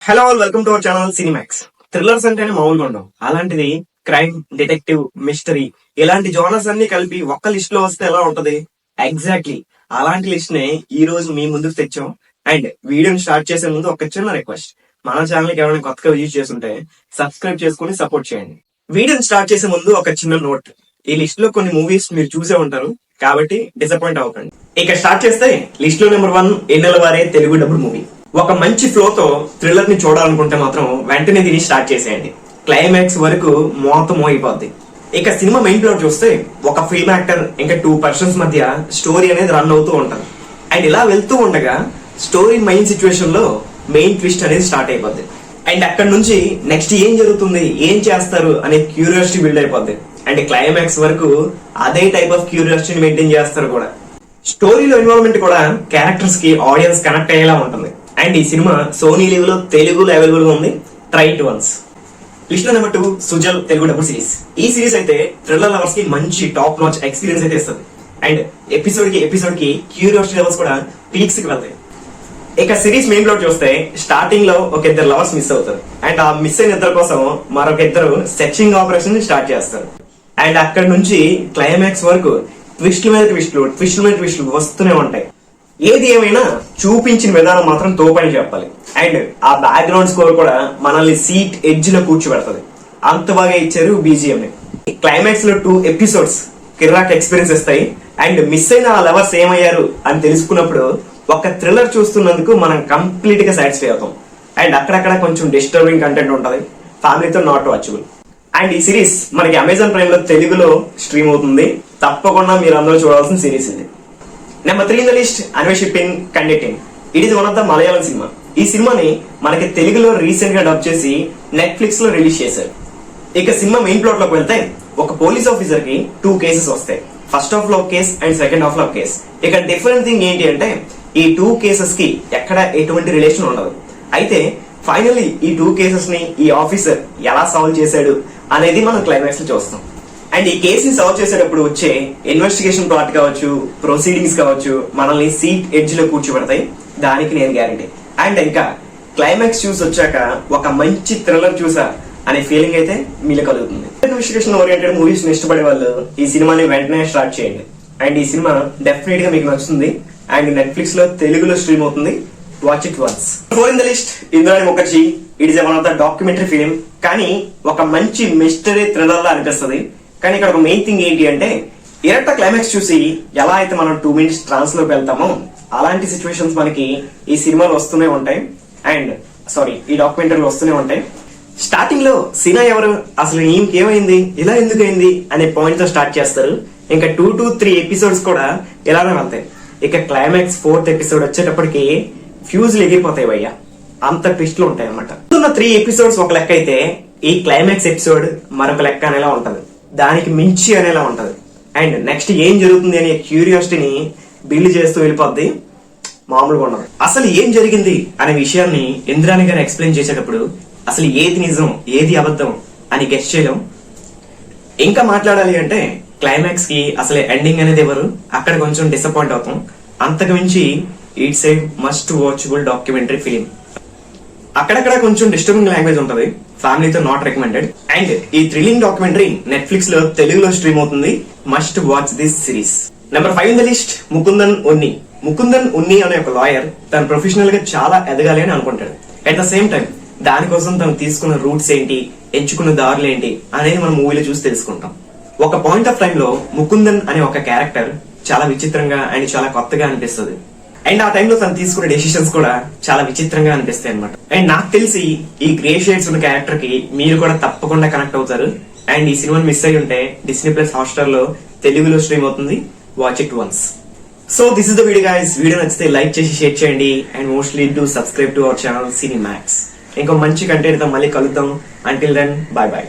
Hello all, welcome to our channel Cinemax. Thrillers అంటేనే మామూలుగా ఉండవు. అలాంటిది క్రైమ్, డిటెక్టివ్, మిస్టరీ ఇలాంటి జోనర్స్ అన్ని కలిపి ఒక్క లిస్ట్ లో వస్తే ఎలా ఉంటది? ఎగ్జాక్ట్లీ అలాంటి లిస్ట్ నే ఈ రోజు మీ ముందుకు తెచ్చాం. అండ్ వీడియోని స్టార్ట్ చేసే ముందు ఒక చిన్న రిక్వెస్ట్, మన ఛానల్ కి ఎవరైనా కొత్తగా విజిట్ చేస్తుంటే సబ్స్క్రైబ్ చేసుకుని సపోర్ట్ చేయండి. వీడియోని స్టార్ట్ చేసే ముందు ఒక చిన్న నోట్, ఈ లిస్ట్ లో కొన్ని మూవీస్ మీరు చూసే ఉంటారు కాబట్టి డిసప్పాయింట్ అవ్వకండి. ఇక స్టార్ట్ చేస్తే లిస్ట్ లో నెంబర్ 1 ఎన్నెల వారే తెలుగు డబుల్ మూవీ. ఒక మంచి ఫ్లో తో థ్రిల్లర్ ని చూడాలనుకుంటే మాత్రం వెంటనే దీన్ని స్టార్ట్ చేసేయండి. క్లైమాక్స్ వరకు మోతం అయిపోద్ది. ఇక సినిమా మెయిన్ ప్లాట్ చూస్తే ఒక ఫిల్మ్ యాక్టర్ ఇంకా 2 పర్సన్స్ మధ్య స్టోరీ అనేది రన్ అవుతూ ఉంటది. అండ్ ఇలా వెళ్తూ ఉండగా స్టోరీ మెయిన్ సిచ్యువేషన్ లో మెయిన్ ట్విస్ట్ అనేది స్టార్ట్ అయిపోద్ది. అండ్ అక్కడ నుంచి నెక్స్ట్ ఏం జరుగుతుంది, ఏం చేస్తారు అనే క్యూరియాసిటీ బిల్డ్ అయిపోద్ది. అండ్ క్లైమాక్స్ వరకు అదే టైప్ ఆఫ్ క్యూరియాసిటీని మెయింటైన్ చేస్తారు కూడా. స్టోరీలో ఇన్వాల్వ్మెంట్ కూడా క్యారెక్టర్స్ కి ఆడియన్స్ కనెక్ట్ అయ్యేలా ఉంటుంది. అండ్ ఈ సినిమా సోనీ లీవ్ లో తెలుగులో అవైలబుల్ గా ఉంది. Try it once. లిస్ట్ లో number 2 Sujal Telugu double series. ఈ సిరీస్ అయితే థ్రిల్లర్ లవర్స్ కి మంచి టాప్ నాచ్ ఎక్స్పీరియన్స్ అయితే ఇస్తుంది. అండ్ ఎపిసోడ్ కి క్యూరియాసిటీ లెవెల్స్ కూడా పీక్స్ కి వెళ్తాయి. ఇక సిరీస్ మెయిన్ ప్లాట్ చూస్తే స్టార్టింగ్ లో ఒక ఇద్దరు లవర్స్ మిస్ అవుతారు. అండ్ ఆ మిస్ అయిన ఇద్దరు కోసం మరొక ఇద్దరు సెర్చింగ్ ఆపరేషన్ స్టార్ట్ చేస్తారు. అండ్ అక్కడ నుంచి క్లైమాక్స్ వరకు ట్విస్ట్ల మీద ట్విస్ట్లు వస్తూనే ఉంటాయి. ఏది ఏమైనా చూపించిన విధానం మాత్రం తోపని చెప్పాలి. అండ్ ఆ బ్యాక్గ్రౌండ్ స్కోర్ కూడా మనల్ని సీట్ ఎడ్జ్ లో కూర్చోబెడతది. అంత బాగా ఇచ్చారు బీజిఎం. క్లైమాక్స్ లో 2 ఎపిసోడ్స్ కిర్రాక్ ఎక్స్పీరియన్స్ ఇస్తాయి. అండ్ మిస్ అయిన ఆ లవర్స్ ఏమయ్యారు అని తెలుసుకున్నప్పుడు ఒక థ్రిల్లర్ చూస్తున్నందుకు మనం కంప్లీట్ గా సాటిస్ఫై అవుతాం. అండ్ అక్కడక్కడ కొంచెం డిస్టర్బింగ్ కంటెంట్ ఉంటది, ఫ్యామిలీతో నాట్ వాచబుల్. అండ్ ఈ సిరీస్ మనకి అమెజాన్ ప్రైమ్ లో తెలుగులో స్ట్రీమ్ అవుతుంది. తప్పకుండా మీరు అందరూ చూడాల్సిన సిరీస్ ఇది. Number 3 in the list Anweshippin Kandethum. It is one of the Malayalam cinema. ఈ సినిమాని మనకి తెలుగులో రీసెంట్ గా డబ్ చేసి నెట్ఫ్లిక్స్ లో రిలీజ్ చేశారు. ఇక సినిమా మెయిన్ ప్లాట్ లోకి వెళ్తే ఒక పోలీస్ ఆఫీసర్ కి 2 కేసెస్ వస్తాయి. ఫస్ట్ హాఫ్ లో కేస్ అండ్ సెకండ్ హాఫ్ లో కేస్. ఇక డిఫరెంట్ థింగ్ ఏంటి అంటే ఈ 2 కేసెస్ కి ఎక్కడ ఎటువంటి రిలేషన్ ఉండదు. అయితే ఫైనల్లీ ఈ 2 కేసెస్ ని ఈ ఆఫీసర్ ఎలా సాల్వ్ చేశాడు అనేది మనం క్లైమాక్స్ లో చూస్తాం. అండ్ ఈ కేసు ని సాల్వ్ చేసేటప్పుడు వచ్చే ఇన్వెస్టిగేషన్ ప్లాట్ కావచ్చు, ప్రొసీడింగ్స్ కావచ్చు, మనల్ని సీట్ ఎడ్జ్ లో కూర్చోబెడతాయి. దానికి నేను గ్యారంటీ. అండ్ ఇంకా క్లైమాక్స్ చూసి వచ్చాక ఒక మంచి థ్రిల్లర్ చూసా అనే ఫీలింగ్ అయితే మీలో కలుగుతుంది. ఇన్వెస్టిగేషన్ ఓరియంటెడ్ మూవీస్ ని ఇష్టపడే వాళ్ళు ఈ సినిమాని వెంటనే స్టార్ట్ చేయండి. అండ్ ఈ సినిమా డెఫినెట్ గా మీకు నచ్చుతుంది. అండ్ నెట్ఫ్లిక్స్ లో తెలుగులో స్ట్రీమ్ అవుతుంది. Watch it once. 4 in the list Indrani Mukherjee. It is one of the documentary film. కానీ ఒక మంచి మిస్టరీ థ్రిల్లర్ లా అనిపిస్తుంది. కానీ ఇక్కడ ఒక మెయిన్ థింగ్ ఏంటి అంటే ఇరట్ట క్లైమాక్స్ చూసి ఎలా అయితే మనం 2 మినిట్స్ ట్రాన్స్ లోకి వెళ్తామో అలాంటి సిచ్యువేషన్స్ మనకి ఈ సినిమాలో వస్తూనే ఉంటాయి. అండ్ ఈ డాక్యుమెంటరీలో వస్తూనే ఉంటాయి. స్టార్టింగ్ లో సినా ఎవరు, అసలు ఈమెకి ఏమైంది, ఇలా ఎందుకు అయింది అనే పాయింట్ తో స్టార్ట్ చేస్తారు. ఇంకా 2 to 3 ఎపిసోడ్స్ కూడా ఇలానే వెళ్తాయి. ఇక క్లైమాక్స్ 4th ఎపిసోడ్ వచ్చేటప్పటికి ఫ్యూజ్లు ఎగిరిపోతాయి భయ్యా, అంత ట్విస్ట్లు ఉంటాయి అన్నమాట. 3 ఎపిసోడ్స్ ఒక లెక్క అయితే ఈ క్లైమాక్స్ ఎపిసోడ్ మరొక లెక్క అనేలా ఉంటది, దానికి మించి అనేలా ఉంటది. అండ్ నెక్స్ట్ ఏం జరుగుతుంది అనే క్యూరియాసిటీని బిల్డ్ చేస్తూ వెళ్ళిపోద్ది. మామూలుగా ఉండదు. అసలు ఏం జరిగింది అనే విషయాన్ని ఇంద్రాణి గారు ఎక్స్ప్లెయిన్ చేసేటప్పుడు అసలు ఏది నిజం ఏది అబద్ధం అని గెస్ట్ చేయలేం. ఇంకా మాట్లాడాలి అంటే క్లైమాక్స్ కి అసలు ఎండింగ్ అనేది ఎవరు, అక్కడ కొంచెం డిసప్పాయింట్ అవుతాం. అంతకు మించి it's a must watchable documentary film. అక్కడక్కడ కొంచెం డిస్టర్బింగ్ లాంగ్వేజ్ ఉంటది, ఫ్యామిలీతో నాట్ రికమెండెడ్. అండ్ ఈ థ్రిల్లింగ్ డాక్యుమెంటరీ నెట్ఫ్లిక్స్ లో తెలుగులో స్ట్రీమ్ అవుతుంది. Must watch this series. Number 5 in the list Mukundan Unni. Mukundan Unni అనే ఒక లాయర్ తన ప్రొఫెషనల్ గా చాలా ఎదగాలి అని అనుకుంటాడు. అట్ ద సేమ్ టైం దానికోసం తను తీసుకున్న రూట్స్ ఏంటి, ఎంచుకున్న దారులు ఏంటి అనేది మనం మూవీలో చూసి తెలుసుకుంటాం. ఒక పాయింట్ ఆఫ్ టైం లో ముకుందన్ అనే ఒక క్యారెక్టర్ చాలా విచిత్రంగా అండ్ చాలా కొత్తగా అనిపిస్తుంది. అండ్ ఆ టైంలో తను తీసుకునే డెసిషన్స్ కూడా చాలా విచిత్రంగా అనిపిస్తాయి అనమాట. అండ్ నాకు తెలిసి ఈ గ్రే షేడ్స్ ఉన్న క్యారెక్టర్ కి మీరు కూడా తప్పకుండా కనెక్ట్ అవుతారు. అండ్ ఈ సినిమాని మిస్ అయ్యి ఉంటే డిస్నీ ప్లస్ హాట్‌స్టార్ లో తెలుగులో స్ట్రీమ్ అవుతుంది. Watch it once. So this is the video guys. Video నచ్చితే లైక్ చేసి షేర్ చేయండి. And mostly do subscribe to our channel Cinemax. ఇంకో మంచి కంటెంట్ తో మళ్ళీ కలుద్దాం. Until then bye by.